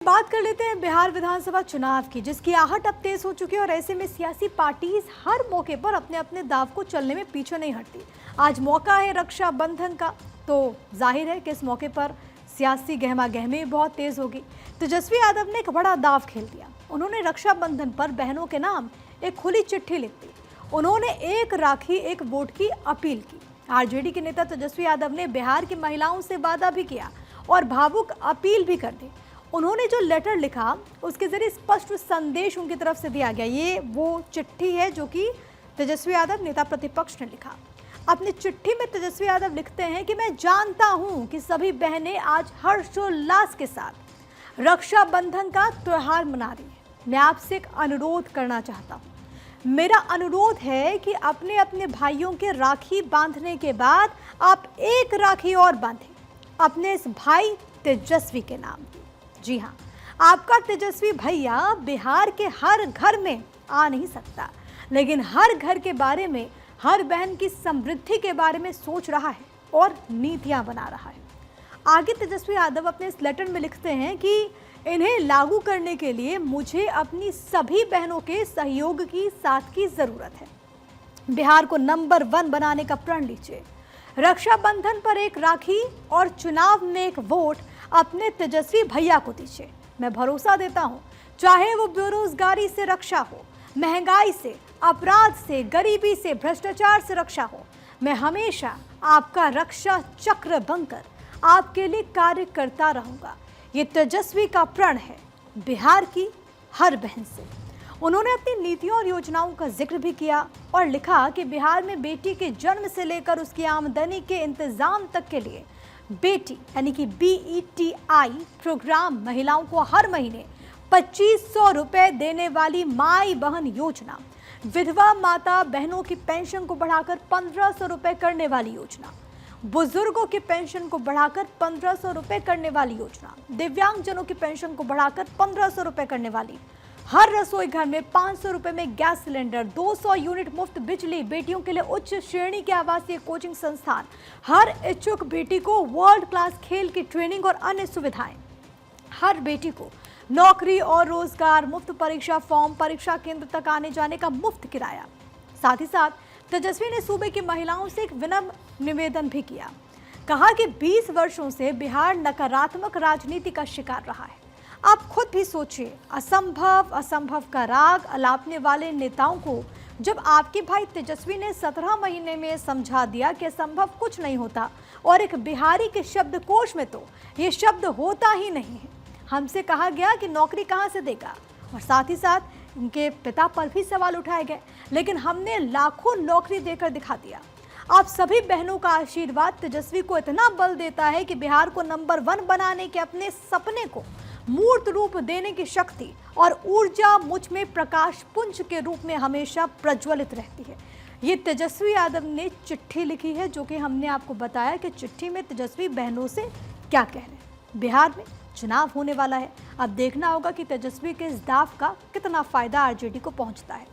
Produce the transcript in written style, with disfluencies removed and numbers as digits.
बात कर लेते हैं बिहार विधानसभा चुनाव की, जिसकी आहट अब तेज हो चुकी है और ऐसे में सियासी पार्टीज हर मौके पर अपने अपने दाव को चलने में पीछे नहीं हटती। आज मौका है रक्षाबंधन का, तो जाहिर है कि इस मौके पर सियासी गहमा गहमी बहुत तेज होगी। तेजस्वी यादव ने एक बड़ा दाव खेल दिया। उन्होंने रक्षाबंधन पर बहनों के नाम एक खुली चिट्ठी लिख दी। उन्होंने एक राखी एक वोट की अपील की। आरजेडी के नेता तेजस्वी यादव ने बिहार की महिलाओं से वादा भी किया और भावुक अपील भी कर दी। उन्होंने जो लेटर लिखा उसके जरिए स्पष्ट संदेश उनकी तरफ से दिया गया। ये वो चिट्ठी है जो कि तेजस्वी यादव नेता प्रतिपक्ष ने लिखा। अपनी चिट्ठी में तेजस्वी यादव लिखते हैं कि मैं जानता हूं कि सभी बहनें आज हर्षोल्लास के साथ रक्षाबंधन का त्योहार मना रही हैं। मैं आपसे एक अनुरोध करना चाहता हूं। मेरा अनुरोध है कि अपने अपने भाइयों के राखी बांधने के बाद आप एक राखी और बांधें अपने इस भाई तेजस्वी के नाम की। जी हाँ, आपका तेजस्वी भैया बिहार के हर घर में आ नहीं सकता, लेकिन हर घर के बारे में, हर बहन की समृद्धि के बारे में सोच रहा है और नीतियां बना रहा है। आगे तेजस्वी यादव अपने इस लेटर में लिखते हैं कि इन्हें लागू करने के लिए मुझे अपनी सभी बहनों के सहयोग की साथ की जरूरत है। बिहार को नंबर 1 बनाने का प्रण लीजिए। रक्षाबंधन पर एक राखी और चुनाव में एक वोट अपने तेजस्वी भैया को दीजिए। मैं भरोसा देता हूं, चाहे वो बेरोजगारी से रक्षा हो, महंगाई से, अपराध से, गरीबी से, भ्रष्टाचार से रक्षा हो, मैं हमेशा आपका रक्षा चक्र बनकर आपके लिए कार्य करता रहूंगा। ये तेजस्वी का प्रण है बिहार की हर बहन से। उन्होंने अपनी नीतियों और योजनाओं का जिक्र भी किया और लिखा कि बिहार में बेटी के जन्म से लेकर उसकी आमदनी के इंतजाम तक के लिए बेटी यानी कि BETI प्रोग्राम, महिलाओं को हर महीने 2500 रुपए देने वाली माई बहन योजना, विधवा माता बहनों की पेंशन को बढ़ाकर 1500 रुपए करने वाली योजना, बुजुर्गों की पेंशन को बढ़ाकर 1500 रुपए करने वाली योजना, दिव्यांगजनों की पेंशन को बढ़ाकर 1500 रुपए करने वाली, हर रसोई घर में 500 रुपए में गैस सिलेंडर, 200 यूनिट मुफ्त बिजली, बेटियों के लिए उच्च श्रेणी के आवासीय कोचिंग संस्थान, हर इच्छुक बेटी को वर्ल्ड क्लास खेल की ट्रेनिंग और अन्य सुविधाएं, हर बेटी को नौकरी और रोजगार, मुफ्त परीक्षा फॉर्म, परीक्षा केंद्र तक आने जाने का मुफ्त किराया। साथ ही साथ तेजस्वी ने सूबे की महिलाओं से एक विनम्र निवेदन भी किया। कहा कि 20 वर्षों से बिहार नकारात्मक राजनीति का शिकार रहा है। आप खुद भी सोचिए, असंभव का राग अलापने वाले नेताओं को जब आपके भाई तेजस्वी ने 17 महीने में समझा दिया कि असंभव कुछ नहीं होता, और एक बिहारी के शब्दकोश में तो ये शब्द होता ही नहीं है। हमसे कहा गया कि नौकरी कहाँ से देगा, और साथ ही साथ इनके पिता पर भी सवाल उठाए गए, लेकिन हमने लाखों नौकरी देकर दिखा दिया। आप सभी बहनों का आशीर्वाद तेजस्वी को इतना बल देता है कि बिहार को नंबर 1 बनाने के अपने सपने को मूर्त रूप देने की शक्ति और ऊर्जा मुझ में प्रकाश पुंज के रूप में हमेशा प्रज्वलित रहती है। ये तेजस्वी यादव ने चिट्ठी लिखी है, जो कि हमने आपको बताया कि चिट्ठी में तेजस्वी बहनों से क्या कह रहे हैं। बिहार में चुनाव होने वाला है, अब देखना होगा कि तेजस्वी के इस दाव का कितना फायदा आरजेडी को पहुंचता है।